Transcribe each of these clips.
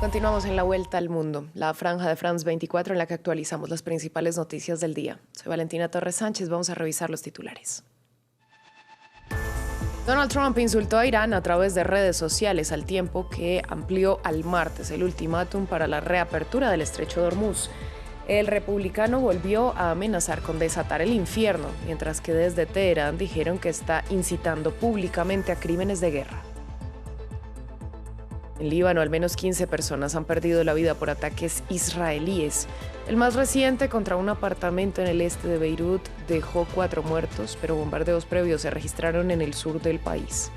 Continuamos en la vuelta al mundo, la franja de France 24 en la que actualizamos las principales noticias del día. Soy Valentina Torres Sánchez, vamos a revisar los titulares. Donald Trump insultó a Irán a través de redes sociales al tiempo que amplió al martes el ultimátum para la reapertura del estrecho de Hormuz. El republicano volvió a amenazar con desatar el infierno, mientras que desde Teherán dijeron que está incitando públicamente a crímenes de guerra. En Líbano, al menos 15 personas han perdido la vida por ataques israelíes. El más reciente, contra un apartamento en el este de Beirut, dejó 4 muertos, pero bombardeos previos se registraron en el sur del país.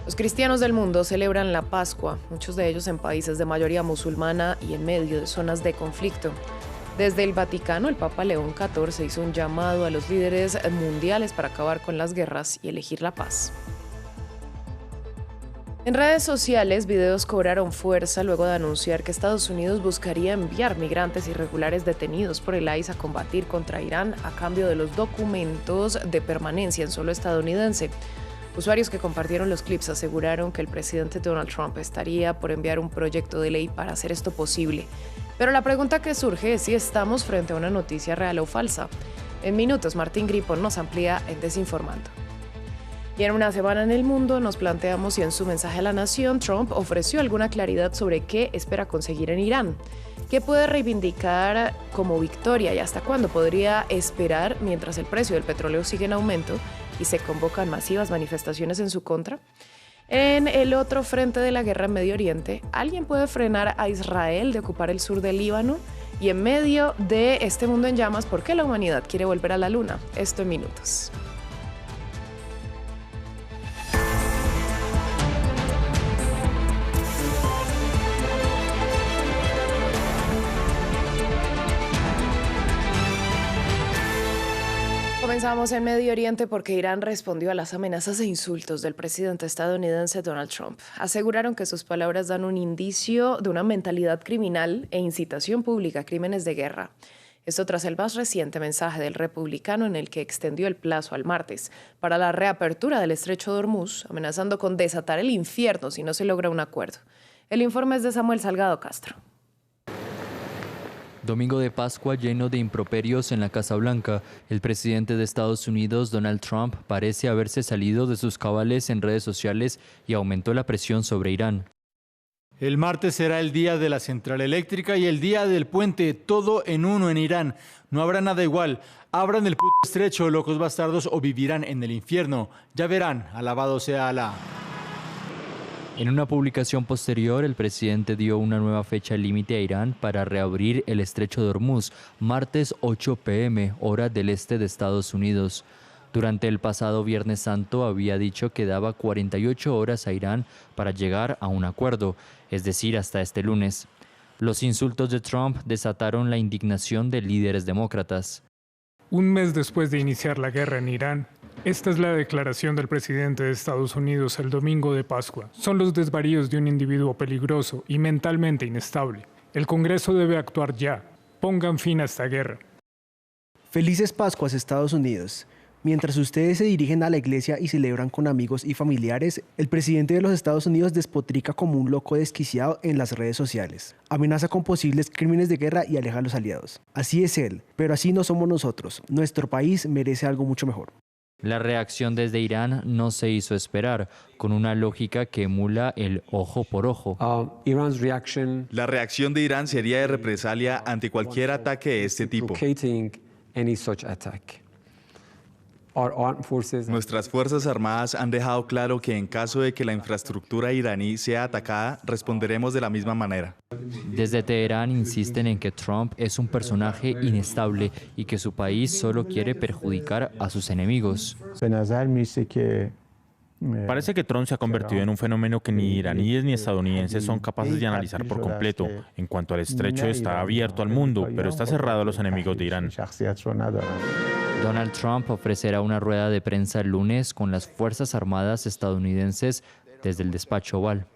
Los cristianos del mundo celebran la Pascua, muchos de ellos en países de mayoría musulmana y en medio de zonas de conflicto. Desde el Vaticano, el Papa León XIV hizo un llamado a los líderes mundiales para acabar con las guerras y elegir la paz. En redes sociales, videos cobraron fuerza luego de anunciar que Estados Unidos buscaría enviar migrantes irregulares detenidos por el ICE a combatir contra Irán a cambio de los documentos de permanencia en suelo estadounidense. Usuarios que compartieron los clips aseguraron que el presidente Donald Trump estaría por enviar un proyecto de ley para hacer esto posible. Pero la pregunta que surge es si estamos frente a una noticia real o falsa. En minutos, Martín Gripon nos amplía en Desinformando. Y en una semana en el mundo nos planteamos si en su mensaje a la nación Trump ofreció alguna claridad sobre qué espera conseguir en Irán, qué puede reivindicar como victoria y hasta cuándo podría esperar mientras el precio del petróleo sigue en aumento y se convocan masivas manifestaciones en su contra. En el otro frente de la guerra en Medio Oriente, ¿alguien puede frenar a Israel de ocupar el sur del Líbano? Y en medio de este mundo en llamas, ¿por qué la humanidad quiere volver a la luna? Esto en minutos. Comenzamos en Medio Oriente porque Irán respondió a las amenazas e insultos del presidente estadounidense Donald Trump. Aseguraron que sus palabras dan un indicio de una mentalidad criminal e incitación pública a crímenes de guerra. Esto tras el más reciente mensaje del republicano en el que extendió el plazo al martes para la reapertura del estrecho de Hormuz, amenazando con desatar el infierno si no se logra un acuerdo. El informe es de Samuel Salgado Castro. Domingo de Pascua lleno de improperios en la Casa Blanca. El presidente de Estados Unidos, Donald Trump, parece haberse salido de sus cabales en redes sociales y aumentó la presión sobre Irán. El martes será el día de la central eléctrica y el día del puente, todo en uno en Irán. No habrá nada igual. Abran el puto estrecho, locos bastardos, o vivirán en el infierno. Ya verán, alabado sea Alá. En una publicación posterior, el presidente dio una nueva fecha límite a Irán para reabrir el estrecho de Hormuz, martes 8 p.m., hora del este de Estados Unidos. Durante el pasado Viernes Santo había dicho que daba 48 horas a Irán para llegar a un acuerdo, es decir, hasta este lunes. Los insultos de Trump desataron la indignación de líderes demócratas. Un mes después de iniciar la guerra en Irán, esta es la declaración del presidente de Estados Unidos el domingo de Pascua. Son los desvaríos de un individuo peligroso y mentalmente inestable. El Congreso debe actuar ya. Pongan fin a esta guerra. Felices Pascuas, Estados Unidos. Mientras ustedes se dirigen a la iglesia y celebran con amigos y familiares, el presidente de los Estados Unidos despotrica como un loco desquiciado en las redes sociales. Amenaza con posibles crímenes de guerra y aleja a los aliados. Así es él, pero así no somos nosotros. Nuestro país merece algo mucho mejor. La reacción desde Irán no se hizo esperar, con una lógica que emula el ojo por ojo. La reacción de Irán sería de represalia ante cualquier ataque de este tipo. Nuestras Fuerzas Armadas han dejado claro que en caso de que la infraestructura iraní sea atacada, responderemos de la misma manera. Desde Teherán insisten en que Trump es un personaje inestable y que su país solo quiere perjudicar a sus enemigos. Parece que Trump se ha convertido en un fenómeno que ni iraníes ni estadounidenses son capaces de analizar por completo. En cuanto al estrecho, está abierto al mundo, pero está cerrado a los enemigos de Irán. Donald Trump ofrecerá una rueda de prensa el lunes con las Fuerzas Armadas estadounidenses desde el despacho Oval.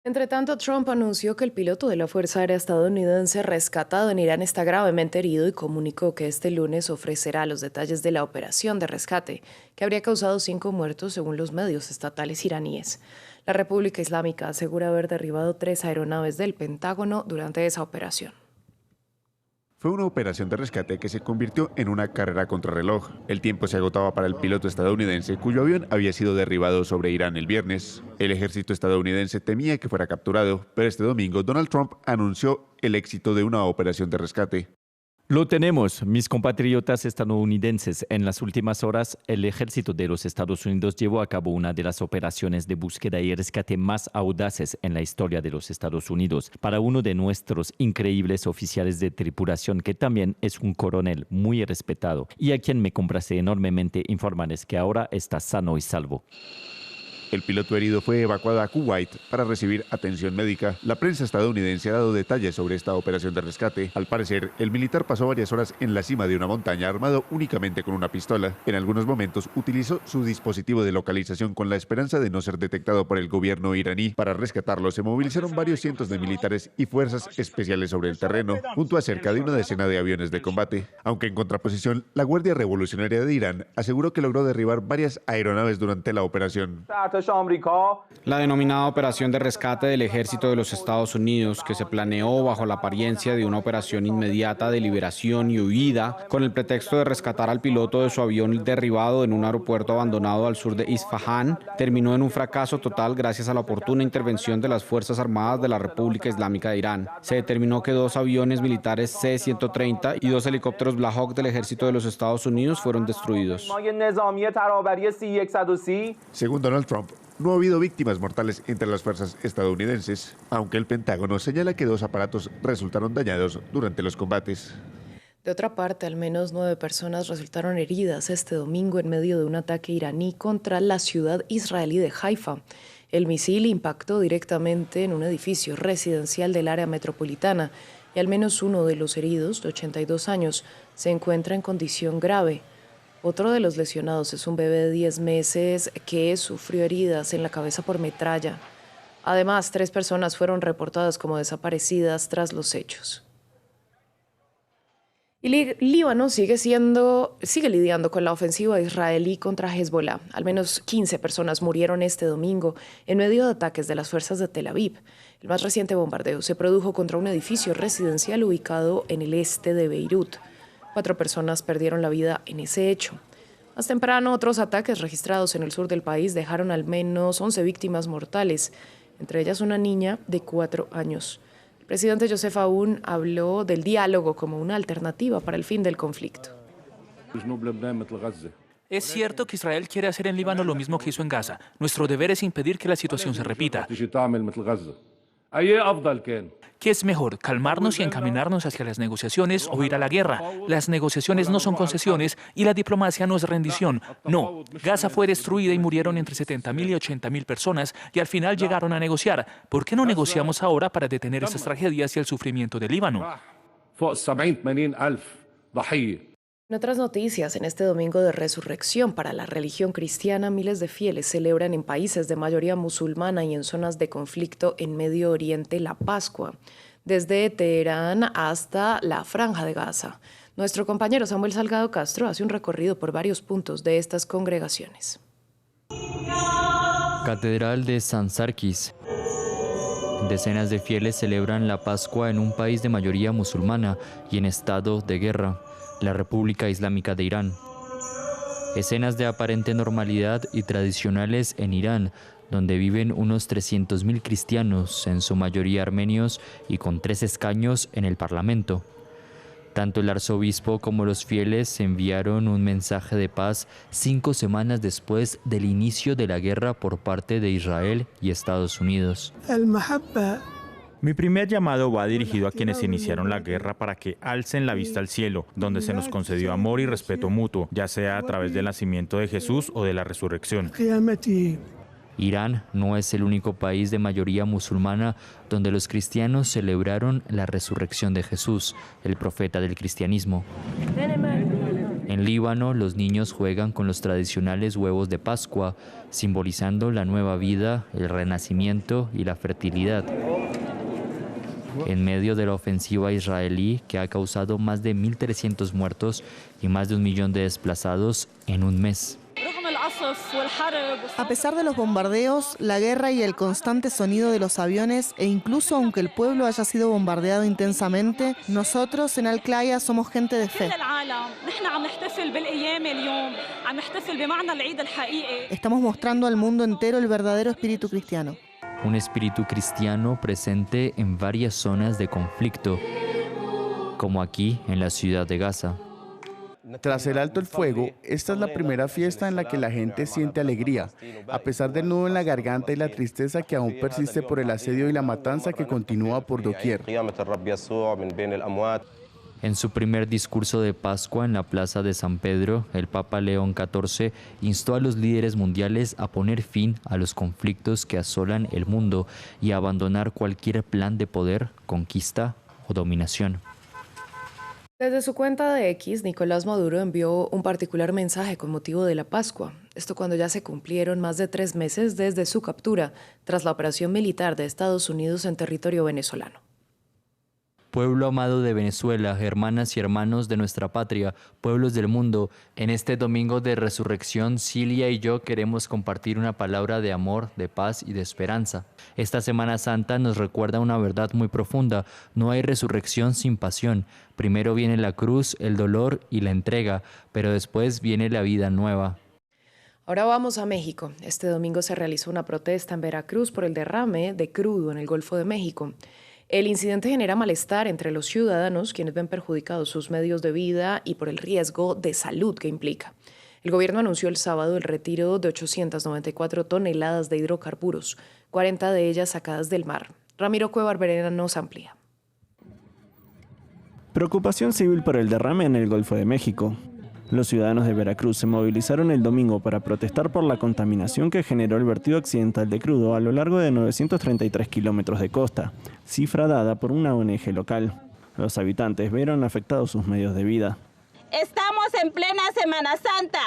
Entre tanto, Trump anunció que el piloto de la Fuerza Aérea estadounidense rescatado en Irán está gravemente herido y comunicó que este lunes ofrecerá los detalles de la operación de rescate, que habría causado 5 muertos según los medios estatales iraníes. La República Islámica asegura haber derribado 3 aeronaves del Pentágono durante esa operación. Fue una operación de rescate que se convirtió en una carrera contrarreloj. El tiempo se agotaba para el piloto estadounidense, cuyo avión había sido derribado sobre Irán el viernes. El ejército estadounidense temía que fuera capturado, pero este domingo Donald Trump anunció el éxito de una operación de rescate. Lo tenemos, mis compatriotas estadounidenses. En las últimas horas, el ejército de los Estados Unidos llevó a cabo una de las operaciones de búsqueda y rescate más audaces en la historia de los Estados Unidos para uno de nuestros increíbles oficiales de tripulación, que también es un coronel muy respetado y a quien me complace enormemente informarles que ahora está sano y salvo. El piloto herido fue evacuado a Kuwait para recibir atención médica. La prensa estadounidense ha dado detalles sobre esta operación de rescate. Al parecer, el militar pasó varias horas en la cima de una montaña armado únicamente con una pistola. En algunos momentos utilizó su dispositivo de localización con la esperanza de no ser detectado por el gobierno iraní. Para rescatarlo se movilizaron varios cientos de militares y fuerzas especiales sobre el terreno, junto a cerca de una decena de aviones de combate. Aunque en contraposición, la Guardia Revolucionaria de Irán aseguró que logró derribar varias aeronaves durante la operación. La denominada operación de rescate del ejército de los Estados Unidos, que se planeó bajo la apariencia de una operación inmediata de liberación y huida, con el pretexto de rescatar al piloto de su avión derribado en un aeropuerto abandonado al sur de Isfahán, terminó en un fracaso total gracias a la oportuna intervención de las Fuerzas Armadas de la República Islámica de Irán. Se determinó que 2 aviones militares C-130 y 2 helicópteros Black Hawk del ejército de los Estados Unidos fueron destruidos. Según Donald Trump, no ha habido víctimas mortales entre las fuerzas estadounidenses, aunque el Pentágono señala que 2 aparatos resultaron dañados durante los combates. De otra parte, al menos 9 personas resultaron heridas este domingo en medio de un ataque iraní contra la ciudad israelí de Haifa. El misil impactó directamente en un edificio residencial del área metropolitana y al menos uno de los heridos, de 82 años, se encuentra en condición grave. Otro de los lesionados es un bebé de 10 meses que sufrió heridas en la cabeza por metralla. Además, 3 personas fueron reportadas como desaparecidas tras los hechos. Y Líbano sigue lidiando con la ofensiva israelí contra Hezbollah. Al menos 15 personas murieron este domingo en medio de ataques de las fuerzas de Tel Aviv. El más reciente bombardeo se produjo contra un edificio residencial ubicado en el este de Beirut. 4 personas perdieron la vida en ese hecho. Más temprano, otros ataques registrados en el sur del país dejaron al menos 11 víctimas mortales, entre ellas una niña de 4 años. El presidente Joseph Aoun habló del diálogo como una alternativa para el fin del conflicto. Es cierto que Israel quiere hacer en Líbano lo mismo que hizo en Gaza. Nuestro deber es impedir que la situación se repita. ¿Qué es mejor, calmarnos y encaminarnos hacia las negociaciones o ir a la guerra? Las negociaciones no son concesiones y la diplomacia no es rendición. No, Gaza fue destruida y murieron entre 70.000 y 80.000 personas y al final llegaron a negociar. ¿Por qué no negociamos ahora para detener esas tragedias y el sufrimiento del Líbano? En otras noticias, en este domingo de resurrección para la religión cristiana, miles de fieles celebran en países de mayoría musulmana y en zonas de conflicto en Medio Oriente la Pascua, desde Teherán hasta la Franja de Gaza. Nuestro compañero Samuel Salgado Castro hace un recorrido por varios puntos de estas congregaciones. Catedral de San Sarkis. Decenas de fieles celebran la Pascua en un país de mayoría musulmana y en estado de guerra, la República Islámica de Irán. Escenas de aparente normalidad y tradicionales en Irán, donde viven unos 300.000 cristianos, en su mayoría armenios y con 3 escaños en el Parlamento. Tanto el arzobispo como los fieles enviaron un mensaje de paz 5 semanas después del inicio de la guerra por parte de Israel y Estados Unidos. Mi primer llamado va dirigido a quienes iniciaron la guerra para que alcen la vista al cielo, donde se nos concedió amor y respeto mutuo, ya sea a través del nacimiento de Jesús o de la resurrección. Irán no es el único país de mayoría musulmana donde los cristianos celebraron la resurrección de Jesús, el profeta del cristianismo. En Líbano, los niños juegan con los tradicionales huevos de Pascua, simbolizando la nueva vida, el renacimiento y la fertilidad. En medio de la ofensiva israelí, que ha causado más de 1.300 muertos y más de 1 millón de desplazados en un mes. A pesar de los bombardeos, la guerra y el constante sonido de los aviones, e incluso aunque el pueblo haya sido bombardeado intensamente, nosotros en Al-Klaya somos gente de fe. Estamos mostrando al mundo entero el verdadero espíritu cristiano. Un espíritu cristiano presente en varias zonas de conflicto, como aquí en la ciudad de Gaza. Tras el alto el fuego, esta es la primera fiesta en la que la gente siente alegría, a pesar del nudo en la garganta y la tristeza que aún persiste por el asedio y la matanza que continúa por doquier. En su primer discurso de Pascua en la Plaza de San Pedro, el Papa León XIV instó a los líderes mundiales a poner fin a los conflictos que asolan el mundo y a abandonar cualquier plan de poder, conquista o dominación. Desde su cuenta de X, Nicolás Maduro envió un particular mensaje con motivo de la Pascua. Esto cuando ya se cumplieron más de 3 meses desde su captura, tras la operación militar de Estados Unidos en territorio venezolano. Pueblo amado de Venezuela, hermanas y hermanos de nuestra patria, pueblos del mundo, en este domingo de resurrección, Cilia y yo queremos compartir una palabra de amor, de paz y de esperanza. Esta Semana Santa nos recuerda una verdad muy profunda: no hay resurrección sin pasión. Primero viene la cruz, el dolor y la entrega, pero después viene la vida nueva. Ahora vamos a México. Este domingo se realizó una protesta en Veracruz por el derrame de crudo en el Golfo de México. El incidente genera malestar entre los ciudadanos, quienes ven perjudicados sus medios de vida y por el riesgo de salud que implica. El gobierno anunció el sábado el retiro de 894 toneladas de hidrocarburos, 40 de ellas sacadas del mar. Ramiro Cueva Barberena nos amplía. Preocupación civil por el derrame en el Golfo de México. Los ciudadanos de Veracruz se movilizaron el domingo para protestar por la contaminación que generó el vertido accidental de crudo a lo largo de 933 kilómetros de costa, cifra dada por una ONG local. Los habitantes vieron afectados sus medios de vida. Estamos en plena Semana Santa.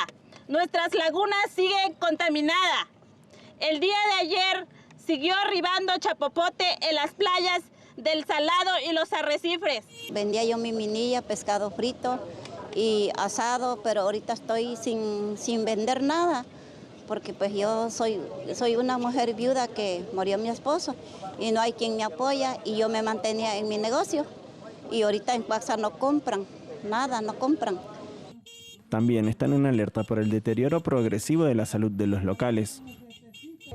Nuestras lagunas siguen contaminadas. El día de ayer siguió arribando chapopote en las playas del Salado y los arrecifes. Vendía yo mi minilla, pescado frito y asado, pero ahorita estoy sin vender nada, porque pues yo soy una mujer viuda que murió mi esposo y no hay quien me apoya y yo me mantenía en mi negocio y ahorita en Cuaxa no compran, nada, no compran. También están en alerta por el deterioro progresivo de la salud de los locales.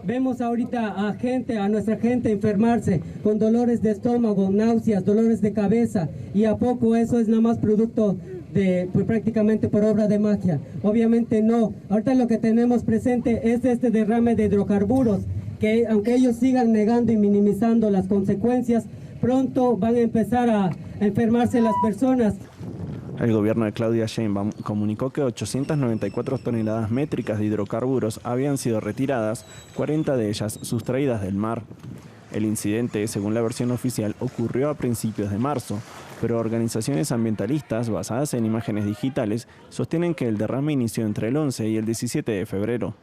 Vemos ahorita a nuestra gente enfermarse con dolores de estómago, náuseas, dolores de cabeza, y a poco eso es nada más producto de prácticamente por obra de magia. Obviamente no. Ahorita lo que tenemos presente es este derrame de hidrocarburos, que aunque ellos sigan negando y minimizando las consecuencias, pronto van a empezar a enfermarse las personas. El gobierno de Claudia Sheinbaum comunicó que 894 toneladas métricas de hidrocarburos habían sido retiradas, 40 de ellas sustraídas del mar. El incidente, según la versión oficial, ocurrió a principios de marzo, pero organizaciones ambientalistas basadas en imágenes digitales sostienen que el derrame inició entre el 11 y el 17 de febrero.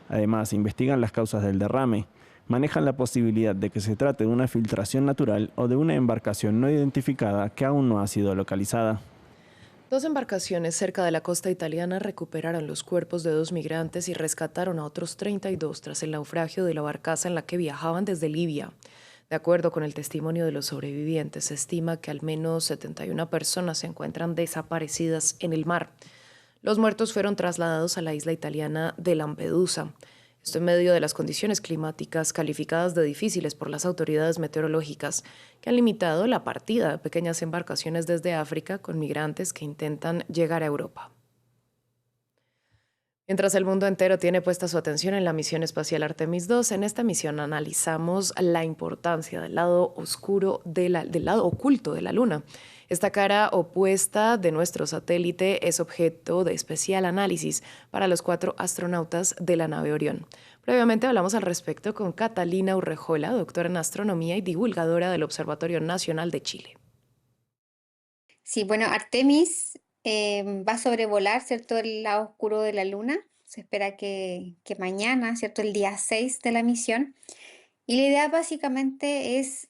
Además, investigan las causas del derrame. Manejan la posibilidad de que se trate de una filtración natural o de una embarcación no identificada que aún no ha sido localizada. 2 embarcaciones cerca de la costa italiana recuperaron los cuerpos de 2 migrantes y rescataron a otros 32 tras el naufragio de la barcaza en la que viajaban desde Libia. De acuerdo con el testimonio de los sobrevivientes, se estima que al menos 71 personas se encuentran desaparecidas en el mar. Los muertos fueron trasladados a la isla italiana de Lampedusa. Esto en medio de las condiciones climáticas calificadas de difíciles por las autoridades meteorológicas, que han limitado la partida de pequeñas embarcaciones desde África con migrantes que intentan llegar a Europa. Mientras el mundo entero tiene puesta su atención en la misión espacial Artemis II, en esta misión analizamos la importancia del lado oscuro, del lado oculto de la Luna. Esta cara opuesta de nuestro satélite es objeto de especial análisis para los 4 astronautas de la nave Orión. Previamente hablamos al respecto con Catalina Urrejola, doctora en astronomía y divulgadora del Observatorio Nacional de Chile. Sí, bueno, Artemis va a sobrevolar, ¿cierto?, el lado oscuro de la Luna. Se espera que mañana, ¿cierto?, el día 6 de la misión. Y la idea básicamente es,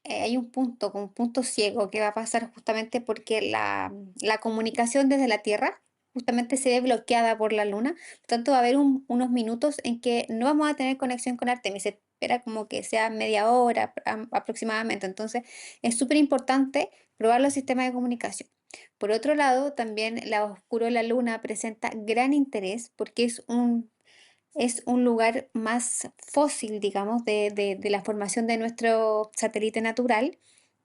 hay un punto ciego que va a pasar justamente porque la comunicación desde la Tierra justamente se ve bloqueada por la Luna. Por tanto, va a haber unos minutos en que no vamos a tener conexión con Artemis. Se espera como que sea media hora aproximadamente. Entonces, es súper importante probar los sistemas de comunicación. Por otro lado, también el lado oscuro de la Luna presenta gran interés porque es un lugar más fósil, digamos, de la formación de nuestro satélite natural,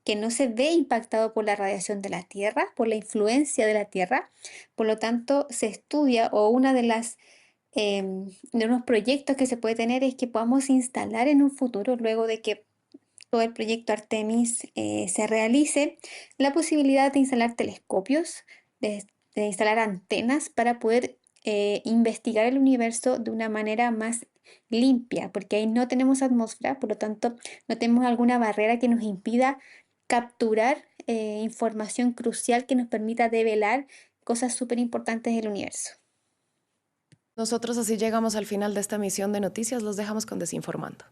que no se ve impactado por la radiación de la Tierra, por la influencia de la Tierra. Por lo tanto, se estudia, o una de de unos proyectos que se puede tener es que podamos instalar en un futuro, luego de que todo el proyecto Artemis se realice, la posibilidad de instalar telescopios, de instalar antenas para poder investigar el universo de una manera más limpia, porque ahí no tenemos atmósfera, por lo tanto no tenemos alguna barrera que nos impida capturar información crucial que nos permita develar cosas súper importantes del universo. Nosotros así llegamos al final de esta emisión de noticias, los dejamos con Desinformando.